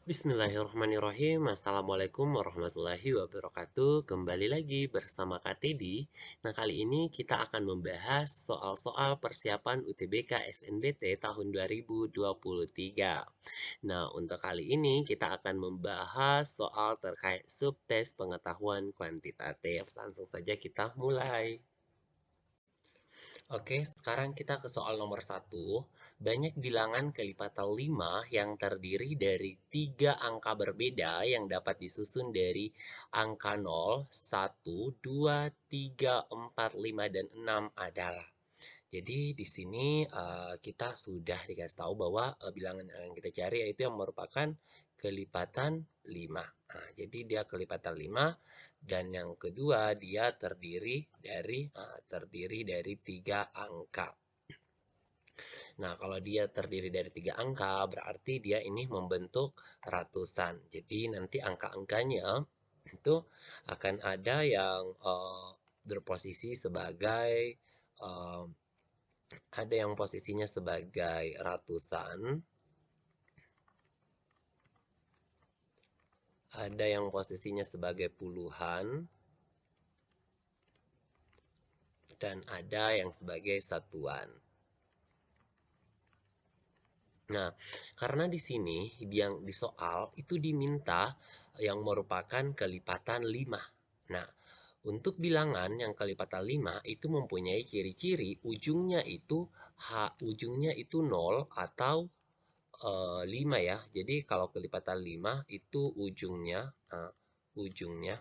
Bismillahirrahmanirrahim. Assalamualaikum warahmatullahi wabarakatuh. Kembali lagi bersama Kak Teddy. Nah, kali ini kita akan membahas soal-soal persiapan UTBK SNBT tahun 2023. Nah, untuk kali ini kita akan membahas soal terkait subtes pengetahuan kuantitatif. Langsung saja kita mulai. Oke, sekarang kita ke soal nomor satu. Banyak bilangan kelipatan 5 yang terdiri dari tiga angka berbeda yang dapat disusun dari angka 0, 1, 2, 3, 4, 5, dan 6 adalah. Jadi di sini kita sudah dikasih tahu bahwa bilangan yang kita cari yaitu yang merupakan kelipatan 5. Nah, jadi dia kelipatan 5 dan yang kedua dia terdiri dari 3 angka. Nah, kalau dia terdiri dari 3 angka berarti dia ini membentuk ratusan. Jadi nanti angka-angkanya itu akan ada yang berposisi sebagai eh, ada yang posisinya sebagai ratusan, ada yang posisinya sebagai puluhan, dan ada yang sebagai satuan. Nah, karena di sini yang di soal itu diminta yang merupakan kelipatan 5. Nah, untuk bilangan yang kelipatan 5 itu mempunyai ciri-ciri ujungnya itu 0 atau 5 ya. Jadi kalau kelipatan 5 itu ujungnya ujungnya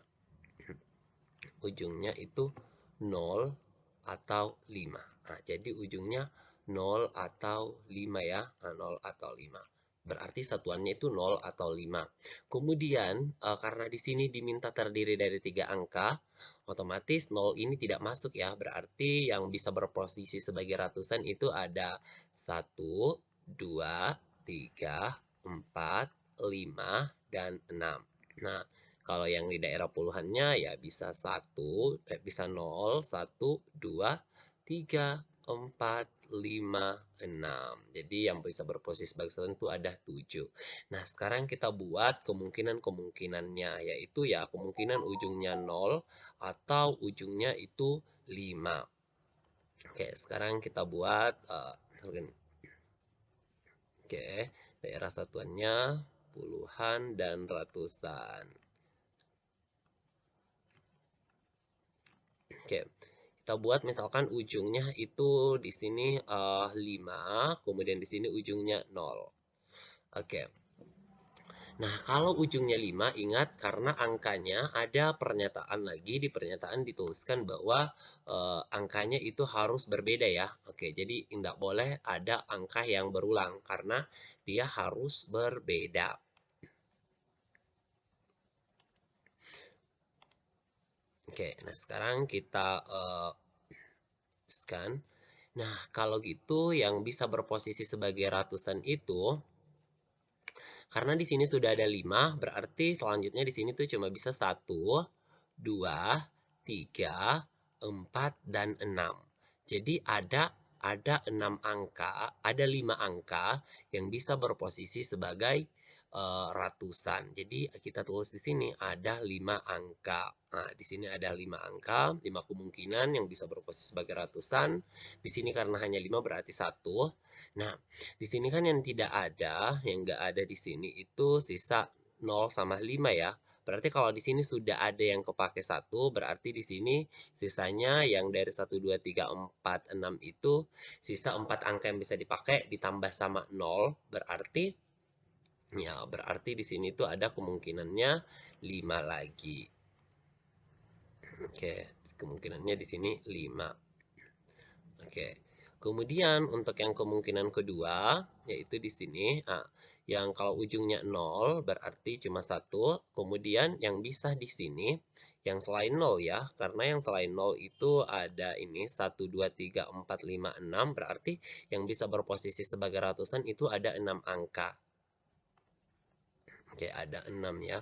itu 0 atau 5. Nah, jadi ujungnya 0 atau 5 ya. Nah, 0 atau 5. Berarti satuannya itu 0 atau 5. Kemudian karena di sini diminta terdiri dari 3 angka, otomatis 0 ini tidak masuk ya. Berarti yang bisa berposisi sebagai ratusan itu ada 1, 2, 3, 4, 5, dan 6. Nah, kalau yang di daerah puluhannya ya bisa 0, 1, 2, 3, 4, 5, 6. Jadi yang bisa berposisi sebagai satuan itu ada 7. Nah, sekarang kita buat kemungkinan-kemungkinannya, yaitu ya kemungkinan ujungnya 0 atau ujungnya itu 5. Oke, sekarang kita buat oke, daerah satuannya puluhan dan ratusan. Oke, kita buat misalkan ujungnya itu di sini 5, kemudian di sini ujungnya 0. Oke. Nah, kalau ujungnya 5, ingat karena angkanya ada pernyataan lagi, di pernyataan dituliskan bahwa angkanya itu harus berbeda ya. Oke, jadi tidak boleh ada angka yang berulang karena dia harus berbeda. Oke, nah sekarang kita scan. Nah, kalau gitu yang bisa berposisi sebagai ratusan itu karena di sini sudah ada 5, berarti selanjutnya di sini tuh cuma bisa 1, 2, 3, 4, dan 6. Jadi ada 6 angka, ada 5 angka yang bisa berposisi sebagai ratusan. Jadi kita tulis di sini ada 5 angka. Nah, di sini ada 5 angka, 5 kemungkinan yang bisa berposisi sebagai ratusan. Di sini karena hanya 5 berarti 1. Nah, di sini kan yang tidak ada, yang nggak ada di sini itu sisa 0 sama 5 ya. Berarti kalau di sini sudah ada yang kepake 1, berarti di sini sisanya yang dari 1, 2, 3, 4, 6 itu sisa 4 angka yang bisa dipakai ditambah sama 0, berarti di sini tuh ada kemungkinannya 5 lagi. Oke, kemungkinannya di sini 5. Oke. Kemudian untuk yang kemungkinan kedua yaitu di sini, yang kalau ujungnya 0 berarti cuma 1, kemudian yang bisa di sini yang selain 0 ya, karena yang selain 0 itu ada ini 1, 2, 3, 4, 5, 6, berarti yang bisa berposisi sebagai ratusan itu ada 6 angka. Oke, ada 6 ya.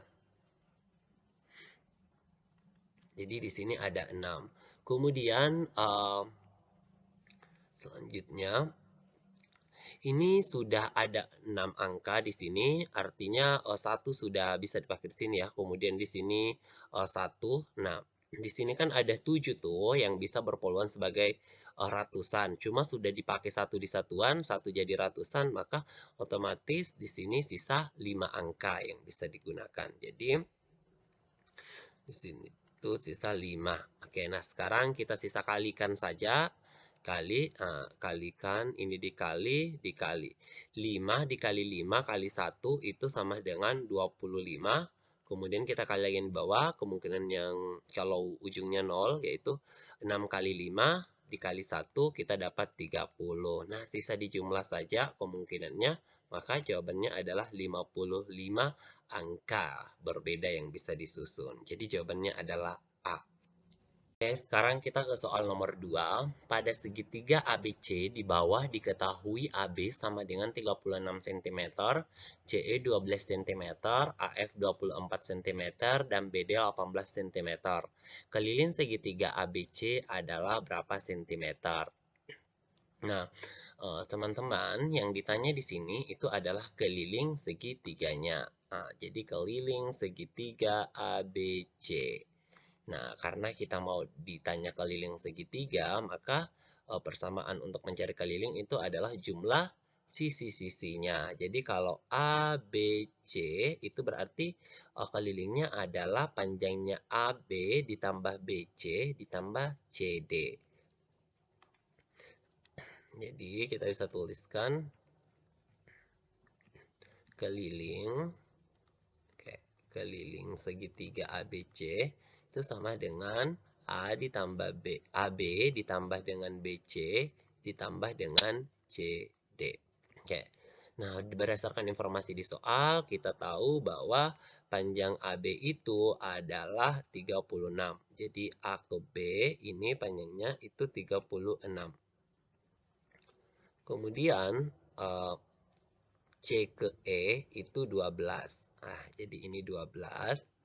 Jadi di sini ada 6. Kemudian selanjutnya Ini sudah ada 6 angka di sini, artinya 1 sudah bisa dipakai di sini ya. Kemudian di sini 1. Nah, di sini kan ada 7 tuh yang bisa berpeluang sebagai ratusan. Cuma sudah dipakai satu di satuan, satu jadi ratusan, maka otomatis di sini sisa 5 angka yang bisa digunakan. Jadi di sini itu sisa 5. Oke, nah sekarang kita sisa kalikan saja. Kalikan ini dikali 5 dikali 5 kali 1 itu sama dengan 25. Kemudian kita kaliin bawah, kemungkinan yang kalau ujungnya 0 yaitu 6 kali 5 dikali 1 kita dapat 30. Nah, sisa dijumlah saja kemungkinannya, maka jawabannya adalah 55 angka berbeda yang bisa disusun. Jadi jawabannya adalah A. Oke, sekarang kita ke soal nomor 2. Pada segitiga ABC di bawah diketahui AB sama dengan 36 cm, CE 12 cm, AF 24 cm, dan BD 18 cm. Keliling segitiga ABC adalah berapa cm? Nah, teman-teman, yang ditanya di sini itu adalah keliling segitiganya. Nah, jadi keliling segitiga ABC. Nah, karena kita mau ditanya keliling segitiga, maka persamaan untuk mencari keliling itu adalah jumlah sisi-sisinya. Jadi kalau ABC itu berarti kelilingnya adalah panjangnya AB ditambah BC ditambah CD. Jadi kita bisa tuliskan keliling keliling segitiga ABC itu sama dengan A ditambah AB ditambah dengan BC ditambah dengan CD. Oke. Nah, berdasarkan informasi di soal, kita tahu bahwa panjang AB itu adalah 36. Jadi A ke B ini panjangnya itu 36. Kemudian C ke E itu 12. Jadi ini 12.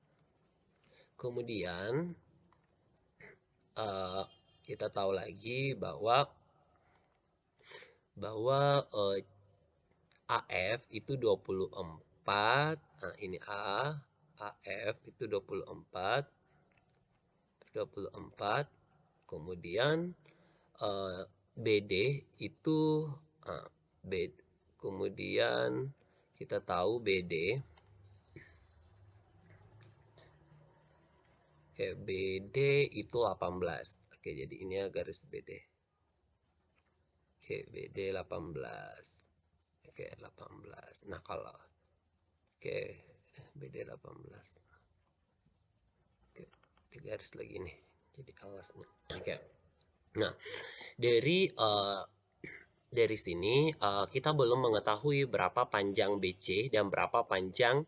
Kemudian kita tahu lagi bahwa AF itu 24. Nah, ini AF itu 24. Kemudian BD itu kemudian kita tahu BD. Oke, BD itu 18. Oke, jadi ini ya garis BD. Oke, BD 18. Oke, 18. Nah, kalau BD 18. Oke, 3 garis lagi nih. Jadi alasnya. Oke. Nah, dari sini kita belum mengetahui berapa panjang BC dan berapa panjang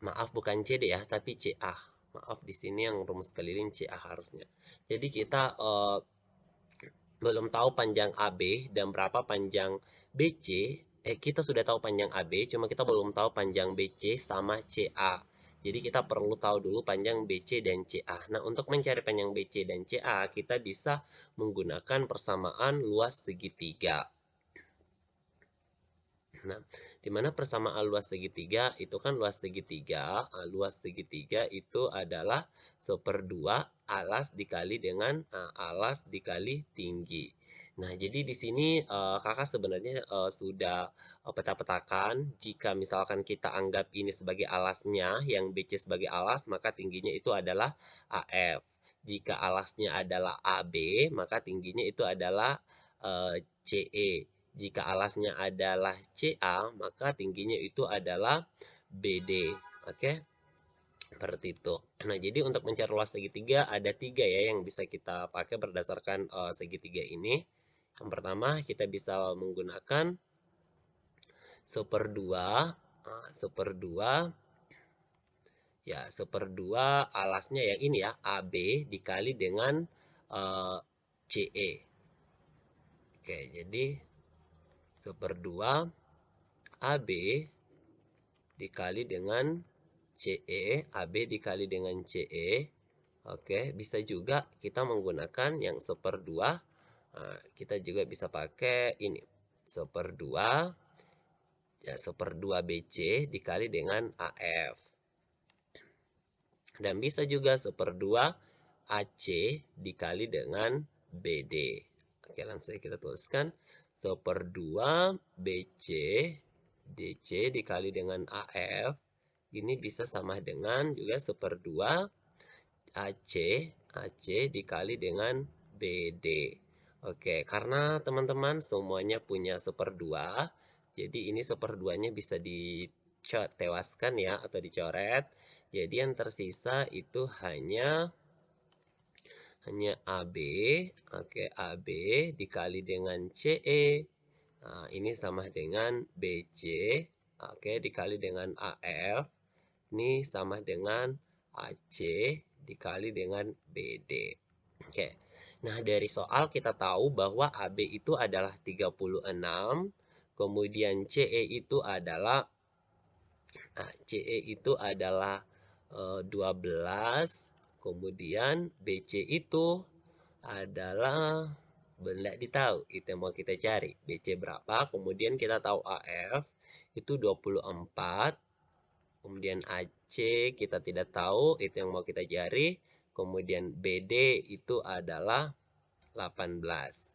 maaf bukan CD ya, tapi CA. Maaf di sini yang rumus keliling CA harusnya. Jadi kita belum tahu panjang AB dan berapa panjang BC. Kita sudah tahu panjang AB, cuma kita belum tahu panjang BC sama CA. Jadi kita perlu tahu dulu panjang BC dan CA. Nah, untuk mencari panjang BC dan CA, kita bisa menggunakan persamaan luas segitiga. Nah, di mana persamaan luas segitiga itu kan luas segitiga itu adalah 1/2 alas dikali dengan alas dikali tinggi. Nah, jadi di sini kakak sebenarnya sudah peta-petakan. Jika misalkan kita anggap ini sebagai alasnya, yang BC sebagai alas, maka tingginya itu adalah AF. Jika alasnya adalah AB, maka tingginya itu adalah CE. Jika alasnya adalah CA, maka tingginya itu adalah BD. Oke, seperti itu. Nah, jadi untuk mencari luas segitiga ada 3 ya yang bisa kita pakai berdasarkan segitiga ini. Yang pertama, kita bisa menggunakan 1/2. 1/2 ya, 1/2 alasnya yang ini ya, AB dikali dengan CE. Oke, jadi 1/2 AB dikali dengan CE, AB dikali dengan CE. Oke, bisa juga kita menggunakan yang 1/2 Kita juga bisa pakai ini, 1/2 ya, 1/2 BC dikali dengan AF. Dan bisa juga 1/2 AC dikali dengan BD. Oke, langsung kita tuliskan 1/2 BC DC dikali dengan AF. Ini bisa sama dengan juga 1/2 AC dikali dengan BD. Oke, karena teman-teman semuanya punya 1/2, jadi ini 1/2-nya bisa ditewaskan ya atau dicoret. Jadi yang tersisa itu hanya AB. Oke, AB dikali dengan CE. Nah, ini sama dengan BC. Oke, dikali dengan AF. Ini sama dengan AC dikali dengan BD. Oke. Nah, dari soal kita tahu bahwa AB itu adalah 36, kemudian CE itu adalah 12, kemudian BC itu adalah benda ditahu, itu yang mau kita cari. BC berapa? Kemudian kita tahu AF itu 24. Kemudian AC kita tidak tahu, itu yang mau kita cari. Kemudian BD itu adalah 18.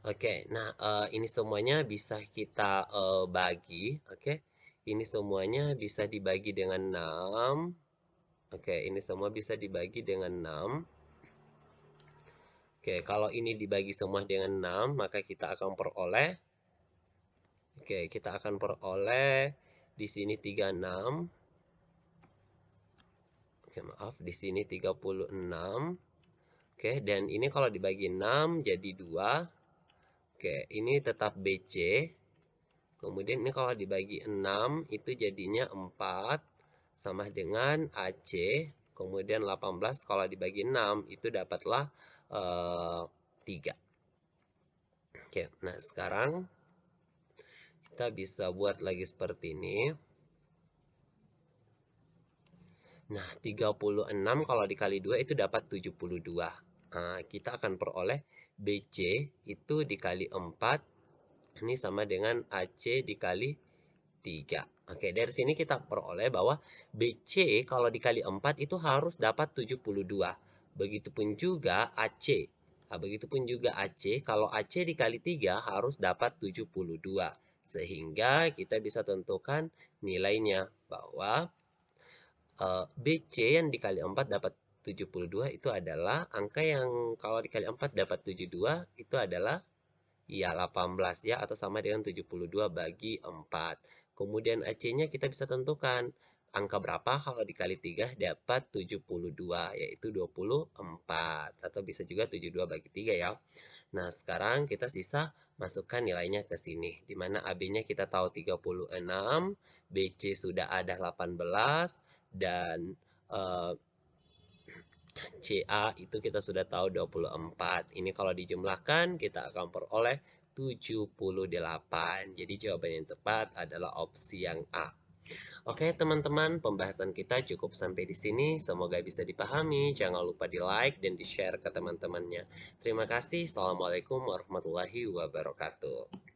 Oke, nah ini semuanya bisa kita bagi. Oke, ini semuanya bisa dibagi dengan 6. Oke, ini semua bisa dibagi dengan 6. Oke, kalau ini dibagi semua dengan 6, maka kita akan peroleh. Oke, kita akan peroleh di sini 36. Oke, maaf, di sini 36. Oke, dan ini kalau dibagi 6 jadi 2. Oke, ini tetap BC. Kemudian ini kalau dibagi 6 itu jadinya 4 sama dengan AC. Kemudian 18 kalau dibagi 6 itu dapatlah 3. Oke, nah sekarang kita bisa buat lagi seperti ini. Nah, 36 kalau dikali 2 itu dapat 72. Nah, kita akan peroleh BC itu dikali 4. Ini sama dengan AC dikali 3. Oke, dari sini kita peroleh bahwa BC kalau dikali 4 itu harus dapat 72. Begitupun juga AC. Nah, begitupun juga AC, kalau AC dikali 3 harus dapat 72. Sehingga kita bisa tentukan nilainya bahwa BC yang dikali 4 dapat 72 itu adalah angka yang kalau dikali 4 dapat 72 itu adalah ya 18 ya, atau sama dengan 72 bagi 4. Kemudian AC-nya kita bisa tentukan angka berapa kalau dikali 3 dapat 72, yaitu 24. Atau bisa juga 72 bagi 3 ya. Nah, sekarang kita sisa masukkan nilainya ke sini. Dimana AB-nya kita tahu 36, BC sudah ada 18, dan CA itu kita sudah tahu 24. Ini kalau dijumlahkan kita akan peroleh 78. Jadi jawaban yang tepat adalah opsi yang A. Oke teman-teman, pembahasan kita cukup sampai di sini. Semoga bisa dipahami. Jangan lupa di like dan di share ke teman-temannya. Terima kasih. Assalamualaikum warahmatullahi wabarakatuh.